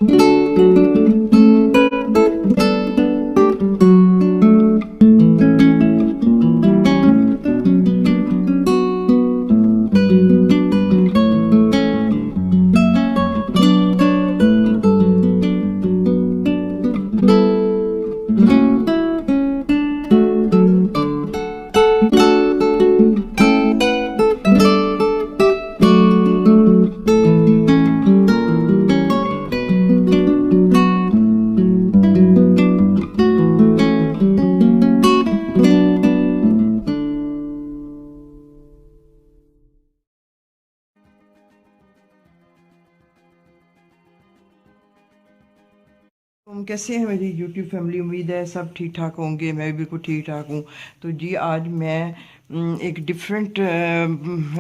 तुम कैसे हैं मेरी यूट्यूब फैमिली। उम्मीद है सब ठीक ठाक होंगे, मैं भी बिल्कुल ठीक ठाक हूँ। तो जी आज मैं एक डिफरेंट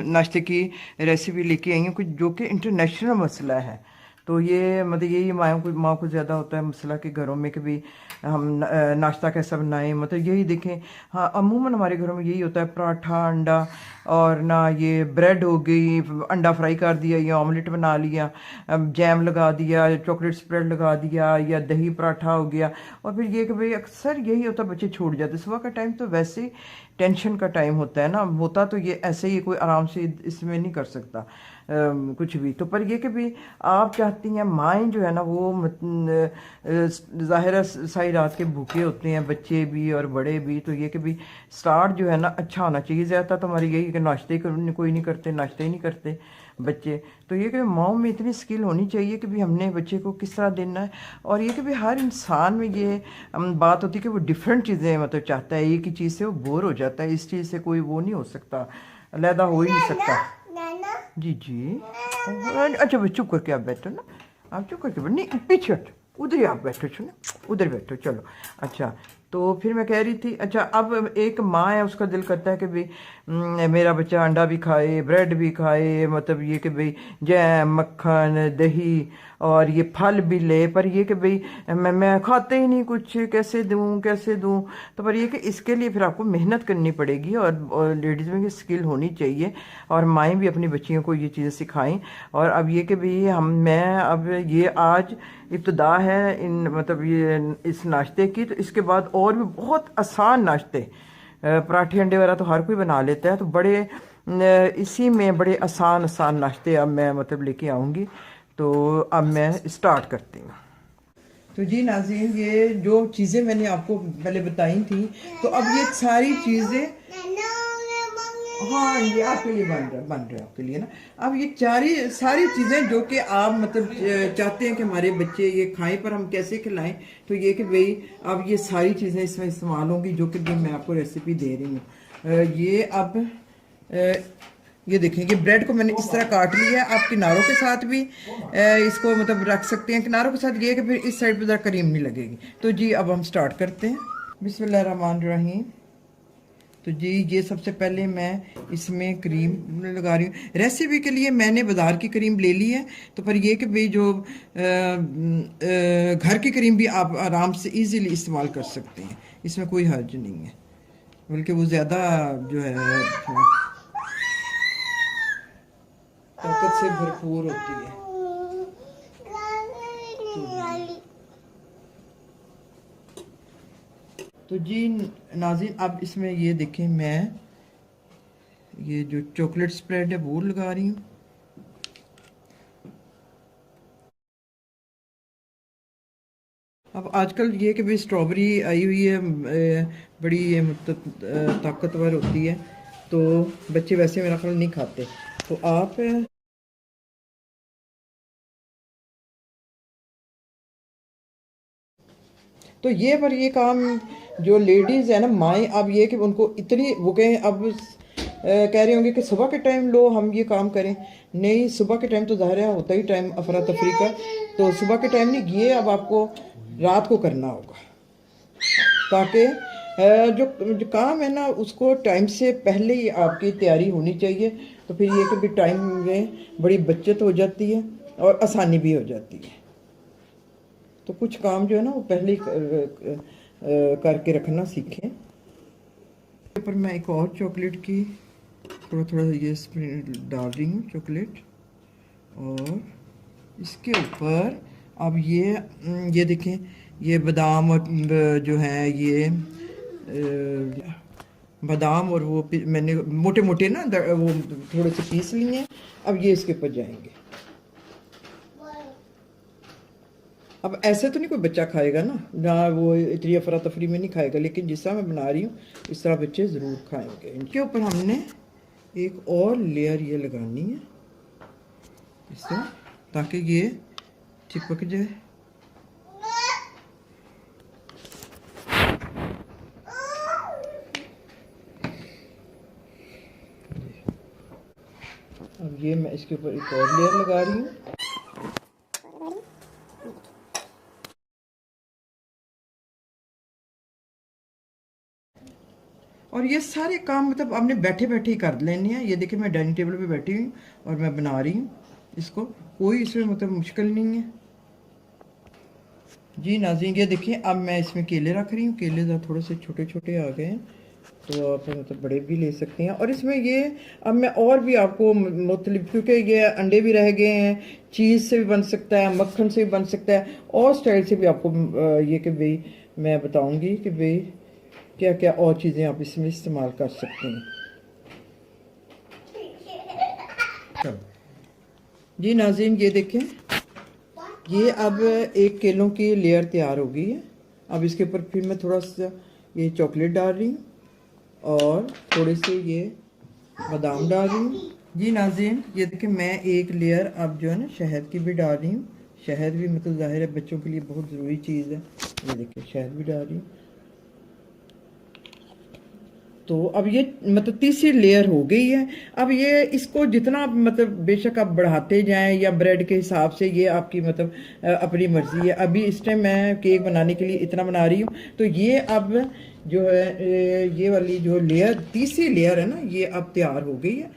नाश्ते की रेसिपी लेके आई हूँ कुछ जो कि इंटरनेशनल मसला है। तो ये मतलब यही माँ को ज़्यादा होता है मसला कि घरों में कभी हम नाश्ता कैसा बनाएं, मतलब यही देखें। हाँ, अमूमन हमारे घरों में यही होता है, पराठा अंडा, और ना ये ब्रेड हो गई, अंडा फ्राई कर दिया या ऑमलेट बना लिया, जैम लगा दिया, चॉकलेट स्प्रेड लगा दिया, या दही पराठा हो गया। और फिर ये कि भाई अक्सर यही होता है, बच्चे छूट जाते। सुबह का टाइम तो वैसे ही टेंशन का टाइम होता है ना, होता तो ये ऐसे ही कोई आराम से इसमें नहीं कर सकता कुछ भी। तो पर ये कि भी आप चाहती हैं, माएँ जो है ना वो ज़ाहिर है सारी रात के भूखे होते हैं, बच्चे भी और बड़े भी। तो ये कि भी स्टार्ट जो है ना अच्छा होना चाहिए। ज़्यादा तो हमारी यही कि नाश्ते ही कोई नहीं करते, नाश्ते ही नहीं करते बच्चे। तो ये कि माओ में इतनी स्किल होनी चाहिए कि भी हमने बच्चे को किस तरह देना है। और ये कि भी हर इंसान में ये बात होती है कि वो डिफरेंट चीज़ें मतलब चाहता है, एक ही चीज़ से वो बोर हो जाता है। इस चीज़ से कोई वो नहीं हो सकता, अलहदा हो ही नहीं सकता। जी जी, अच्छा भाई चुप करके आप बैठो ना, आप चुप करके बैठो, नहीं पीछे हटो, उधर ही आप बैठो, सुनो उधर बैठो, चलो। अच्छा, तो फिर मैं कह रही थी, अच्छा अब एक माँ है उसका दिल करता है कि भाई मेरा बच्चा अंडा भी खाए, ब्रेड भी खाए, मतलब ये कि भाई जैम मक्खन दही और ये फल भी ले। पर ये कि भाई मैं खाते ही नहीं कुछ, कैसे दूँ कैसे दूँ। तो पर ये कि इसके लिए फिर आपको मेहनत करनी पड़ेगी, और लेडीज़ में ये स्किल होनी चाहिए, और माएँ भी अपनी बच्चियों को ये चीज़ें सिखाएं। और अब ये कि भाई मैं अब ये आज इब्तदा है इन मतलब ये इस नाश्ते की। तो इसके बाद और भी बहुत आसान नाश्ते, पराठे अंडे वगैरह तो हर कोई बना लेता है, तो बड़े इसी में बड़े आसान आसान नाश्ते अब मैं मतलब लेके आऊँगी। तो अब मैं स्टार्ट करती हूँ। तो जी नाज़रीन, ये जो चीज़ें मैंने आपको पहले बताई थी, तो अब ये सारी चीज़ें, हाँ ये आपके लिए बन रहा है आपके लिए ना। अब ये सारी चीज़ें जो कि आप मतलब चाहते हैं कि हमारे बच्चे ये खाएं, पर हम कैसे खिलाएं। तो ये कि भाई अब ये सारी चीज़ें इसमें इस्तेमाल होंगी जो कि भी मैं आपको रेसिपी दे रही हूँ। ये अब ये देखेंगे, ब्रेड को मैंने इस तरह काट लिया है। आप किनारों के साथ भी इसको मतलब रख सकते हैं, किनारों के साथ ये कि फिर इस साइड पर ज़रा क्रीम नहीं लगेगी। तो जी अब हम स्टार्ट करते हैं। बिस्मिल्लाह रहमान रहीम। तो जी ये सबसे पहले मैं इसमें क्रीम लगा रही हूँ। रेसिपी के लिए मैंने बाज़ार की क्रीम ले ली है। तो पर ये कि भाई जो घर की क्रीम भी आप आराम से इजीली इस्तेमाल कर सकते हैं, इसमें कोई हर्ज नहीं है, बल्कि वो ज़्यादा जो है ताकत से भरपूर होती है। तो जी नाज़रीन, अब इसमें ये देखें, मैं ये जो चॉकलेट स्प्रेड है वो लगा रही हूँ। अब आजकल ये कि भाई स्ट्रॉबेरी आई हुई है, बड़ी ये मतलब ताकतवर होती है, तो बच्चे वैसे मेरा ख्याल नहीं खाते। तो आप तो ये पर ये काम जो लेडीज़ है ना, माएँ, अब ये कि उनको इतनी वो कहें, अब कह रही होंगी कि सुबह के टाइम लो हम ये काम करें। नहीं, सुबह के टाइम तो ज़ाहिर है होता ही टाइम अफरा तफरी का। तो सुबह के टाइम नहीं, ये अब आपको रात को करना होगा, ताकि जो काम है ना उसको टाइम से पहले ही आपकी तैयारी होनी चाहिए। तो फिर ये कि भी टाइम में बड़ी बचत हो जाती है और आसानी भी हो जाती है। तो कुछ काम जो है ना वो पहले ही करके रखना सीखें। पर मैं एक और चॉकलेट की थोड़ा थोड़ा ये डाल रही हूँ चॉकलेट, और इसके ऊपर अब ये देखें, ये बादाम और जो है ये बादाम और वो मैंने मोटे मोटे ना वो थोड़े से पीस लिए हैं। अब ये इसके ऊपर जाएंगे। अब ऐसे तो नहीं कोई बच्चा खाएगा ना वो इतनी अफरा तफरी में नहीं खाएगा, लेकिन जिस तरह मैं बना रही हूँ इस तरह बच्चे ज़रूर खाएंगे। इनके ऊपर हमने एक और लेयर ये लगानी है इस तरह, ताकि ये चिपक जाए। अब ये मैं इसके ऊपर एक और लेयर लगा रही हूँ। और ये सारे काम मतलब आपने बैठे बैठे ही कर लेने हैं। ये देखिए मैं डाइनिंग टेबल पे बैठी हुई और मैं बना रही हूँ इसको, कोई इसमें मतलब मुश्किल नहीं है। जी नाज़रीन, ये देखिए अब मैं इसमें केले रख रही हूँ। केले थोड़े से छोटे छोटे आ गए हैं, तो आप मतलब बड़े भी ले सकते हैं। और इसमें ये अब मैं और भी आपको मुख्तलिफ, क्योंकि ये अंडे भी रह गए हैं, चीज़ से भी बन सकता है, मक्खन से भी बन सकता है, और स्टाइल से भी आपको ये कि भाई मैं बताऊंगी कि भाई क्या क्या और चीज़ें आप इसमें इस्तेमाल कर सकते हैं। जी नाज़रीन, ये देखें, ये अब एक केलों की लेयर तैयार हो गई है। अब इसके ऊपर फिर मैं थोड़ा सा ये चॉकलेट डाल रही हूँ और थोड़े से ये बादाम डाल रही हूँ। जी नाज़रीन, ये देखिए मैं एक लेयर अब जो है ना शहद की भी डाल रही हूँ। शहद भी मतलब ज़ाहिर है बच्चों के लिए बहुत ज़रूरी चीज़ है। ये देखिए शहद भी डाल रही हूँ। तो अब ये मतलब तीसरी लेयर हो गई है। अब ये इसको जितना मतलब बेशक आप बढ़ाते जाएं या ब्रेड के हिसाब से, ये आपकी मतलब अपनी मर्जी है। अभी इस टाइम मैं केक बनाने के लिए इतना बना रही हूँ। तो ये अब जो है ये वाली जो लेयर, तीसरी लेयर है ना, ये अब तैयार हो गई है।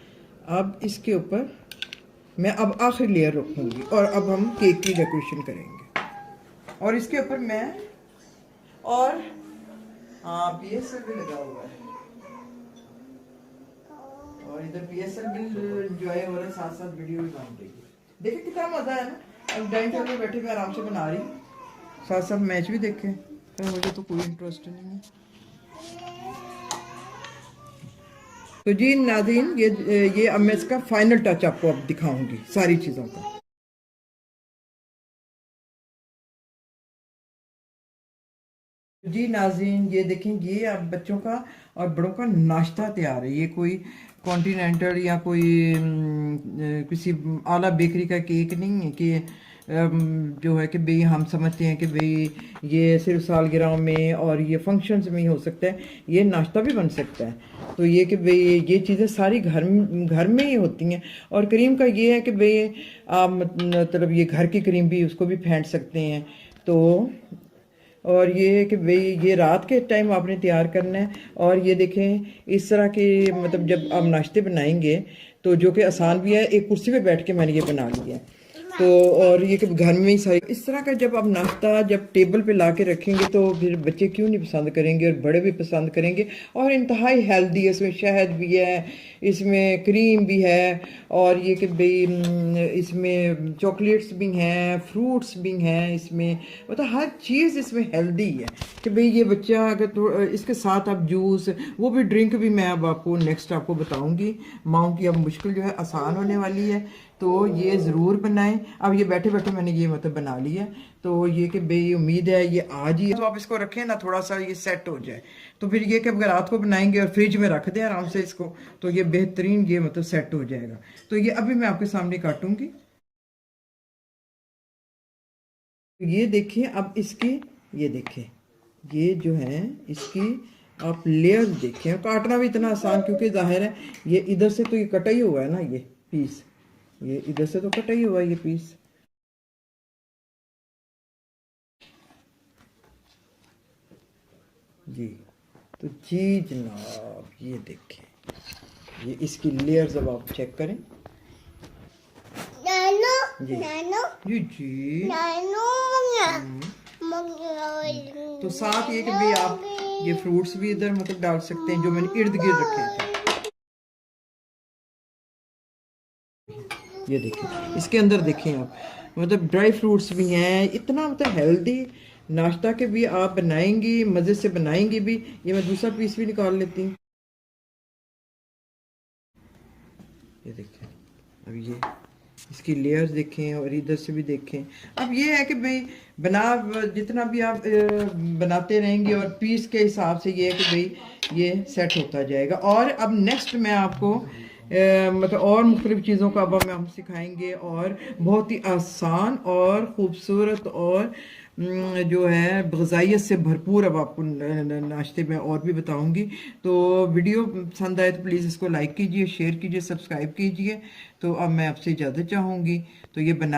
अब इसके ऊपर मैं अब आखिरी लेयर रखूँगी और अब हम केक की डेकोरेशन करेंगे। और इसके ऊपर मैं और हाँ PSL भी लगा हुआ है, और इधर PSL भी एंजॉय हो रहा है, साथ साथ वीडियो भी बन रही है। देखिए कितना मजा है ना। अब डाइनिंग टेबल पे बैठे मैं आराम से बना रही हूँ, साथ साथ मैच भी देखें। पर मुझे तो कोई इंटरेस्ट नहीं है। तो जी नाज़रीन, ये अब मैं इसका फाइनल टच आपको अब दिखाऊंगी सारी चीज़ों का। जी नाज़रीन, ये देखें, ये अब बच्चों का और बड़ों का नाश्ता तैयार है। ये कोई कॉन्टिनेंटल या कोई किसी आला बेकरी का केक नहीं है कि जो है कि भाई हम समझते हैं कि भाई ये सिर्फ सालगिरह में और ये फंक्शंस में ही हो सकता है। ये नाश्ता भी बन सकता है। तो ये कि भाई ये चीज़ें सारी घर में ही होती हैं। और क्रीम का ये है कि भाई आप मतलब ये घर की क्रीम भी, उसको भी फेंट सकते हैं। तो और ये कि भाई ये रात के टाइम आपने तैयार करना है। और ये देखें इस तरह के मतलब जब आप नाश्ते बनाएंगे तो जो कि आसान भी है, एक कुर्सी पे बैठ के मैंने ये बना लिया है। तो और ये कि घर में ही सारी इस तरह का जब आप नाश्ता जब टेबल पे ला के रखेंगे तो फिर बच्चे क्यों नहीं पसंद करेंगे, और बड़े भी पसंद करेंगे। और इंतहाई हेल्दी है, इसमें शहद भी है, इसमें क्रीम भी है, और ये कि भाई इसमें चॉकलेट्स भी हैं, फ्रूट्स भी हैं इसमें, मतलब हर चीज़ इसमें हेल्दी है कि भाई ये बच्चा अगर तो इसके साथ आप जूस, वो भी ड्रिंक भी मैं अब आपको नेक्स्ट आपको बताऊंगी। माओ की अब मुश्किल जो है आसान होने वाली है, तो ये ज़रूर बनाएं। अब ये बैठे बैठे मैंने ये मतलब बना लिया। तो ये कि भाई उम्मीद है ये आज ही तो आप इसको रखें ना, थोड़ा सा ये सेट हो जाए, तो फिर ये कि अगर रात को बनाएंगे और फ्रिज में रख दें आराम से इसको, तो ये बेहतरीन ये मतलब सेट हो जाएगा। तो ये अभी मैं आपके सामने काटूंगी। ये देखिए अब इसकी, ये देखिए ये जो है इसकी आप लेयर देखें। काटना भी इतना आसान, क्योंकि जाहिर है ये इधर से तो ये कटा ही हुआ है ना, ये पीस, ये इधर से तो कटा ही हुआ है ये पीस। जी तो जी जनाब, ये देखें, ये इसकी लेयर्स अब आप चेक करें। नानो, जी नानो, जी नानो, तो साथ ये कि भाई आप ये फ्रूट्स भी इधर मतलब डाल सकते हैं जो मैंने इर्द गिर्द रखे थे। ये देखें, इसके अंदर देखें आप, मतलब ड्राई फ्रूट्स भी हैं, इतना मतलब हेल्दी नाश्ता के भी आप बनाएंगी, मज़े से बनाएंगी भी। ये मैं दूसरा पीस भी निकाल लेती हूँ। ये देखें, अब ये इसकी लेयर्स देखें और इधर से भी देखें। अब ये है कि भाई बना जितना भी आप बनाते रहेंगे और पीस के हिसाब से ये है कि भाई ये सेट होता जाएगा। और अब नेक्स्ट मैं आपको मतलब और मुख्तलिफ चीज़ों का अब हम सिखाएंगे, और बहुत ही आसान और ख़ूबसूरत और जो है ग़िज़ाइयत से भरपूर अब आपको नाश्ते में और भी बताऊंगी। तो वीडियो पसंद आए तो प्लीज़ इसको लाइक कीजिए, शेयर कीजिए, सब्सक्राइब कीजिए। तो अब मैं आपसे इजाज़त चाहूँगी। तो ये बना